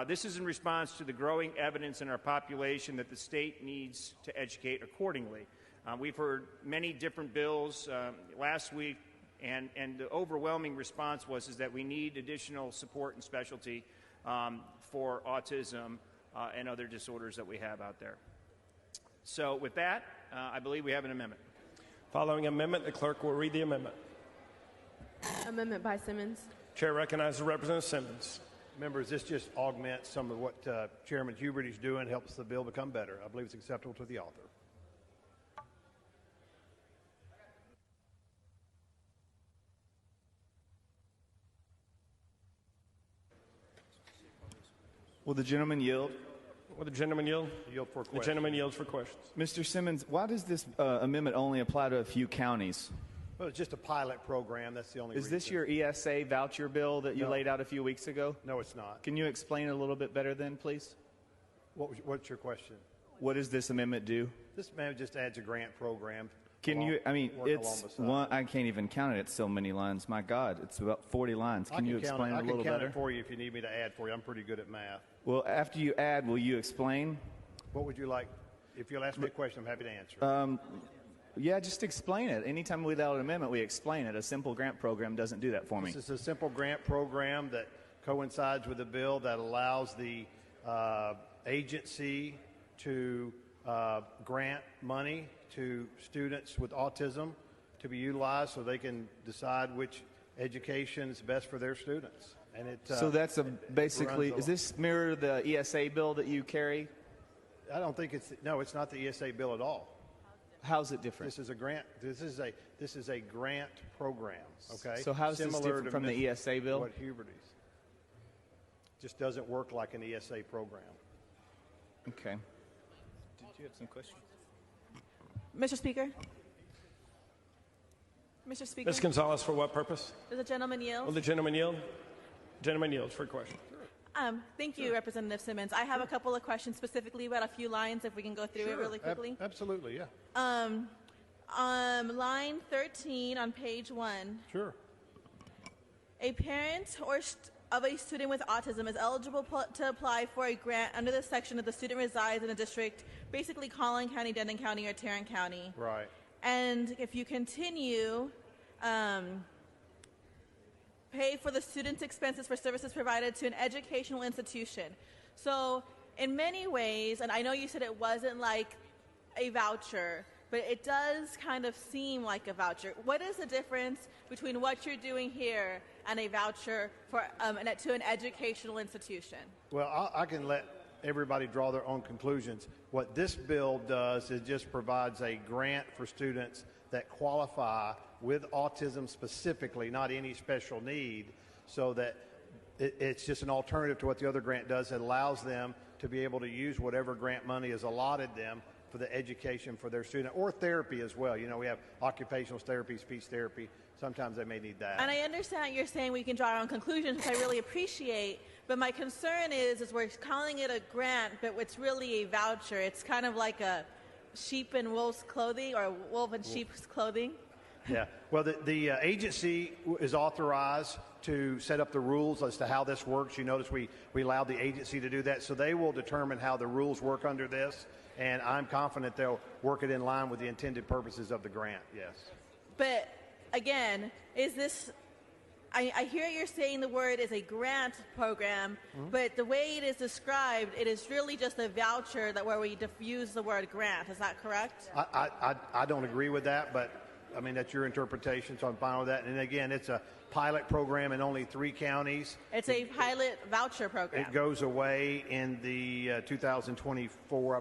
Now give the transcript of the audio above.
This is in response to the growing evidence in our population that the state needs to educate accordingly. We've heard many different bills last week, and the overwhelming response was that we need additional support and specialty for autism and other disorders that we have out there. So with that, I believe we have an amendment. Following amendment, the clerk will read the amendment. Amendment by Simmons. Chair recognizes Representative Simmons. Members, this just augments some of what Chairman Hubert is doing, helps the bill become better. I believe it's acceptable to the author. Will the gentleman yield? Will the gentleman yield? Yield for questions. The gentleman yields for questions. Mr. Simmons, why does this amendment only apply to a few counties? Well, it's just a pilot program. That's the only reason. Is this your ESA voucher bill that you laid out a few weeks ago? No, it's not. Can you explain it a little bit better then, please? What's your question? What does this amendment do? This amendment just adds a grant program. It's one, I can't even count it. It's so many lines. My God, it's about 40 lines. Can you explain it a little better? I can count it for you if you need me to add for you. I'm pretty good at math. Well, after you add, will you explain? What would you like? If you'll ask me a question, I'm happy to answer. Yeah, just explain it. Anytime we lay out an amendment, we explain it. A simple grant program doesn't do that for me. This is a simple grant program that coincides with a bill that allows the agency to grant money to students with autism to be utilized so they can decide which education is best for their students. And so that's basically, is this mirror the ESA bill that you carry? I don't think it's not the ESA bill at all. How's it different? This is a grant. This is a grant program. Okay. So how's this different from the ESA bill? What Hubert is. Just doesn't work like an ESA program. Okay. Did you have some questions? Mr. Speaker. Mr. Speaker. Ms. Gonzalez, for what purpose? Does the gentleman yield? Will the gentleman yield? Gentleman yields for a question. Thank you, Representative Simmons. I have a couple of questions specifically about a few lines, if we can go through it really quickly. Absolutely, yeah. Line 13 on page 1. Sure. A parent of a student with autism is eligible to apply for a grant under this section if the student resides in a district, basically Collin County, Denton County, or Tarrant County. Right. And if you continue, pay for the student's expenses for services provided to an educational institution. So in many ways, and I know you said it wasn't like a voucher, but it does kind of seem like a voucher. What is the difference between what you're doing here and a voucher for to an educational institution? Well, I can let everybody draw their own conclusions. What this bill does is just provides a grant for students that qualify with autism specifically, not any special need, so that it's just an alternative to what the other grant does. It allows them to be able to use whatever grant money is allotted them for the education for their student, or therapy as well. You know, we have occupational therapy, speech therapy. Sometimes they may need that. And I understand you're saying we can draw our own conclusions, which I really appreciate, but my concern is we're calling it a grant, but it's really a voucher. It's kind of like a sheep in wolf's clothing, or wolf in sheep's clothing. Yeah. Well, the agency is authorized to set up the rules as to how this works. You notice we allowed the agency to do that, so they will determine how the rules work under this, and I'm confident they'll work it in line with the intended purposes of the grant, yes. But, again, is this... I hear you're saying the word is a grant program, but the way it is described, it is really just a voucher where we use the word grant. Is that correct? I don't agree with that, but I mean, that's your interpretation, so I'm fine with that. And again, it's a pilot program in only 3 counties. It's a pilot voucher program. It goes away in the 2024.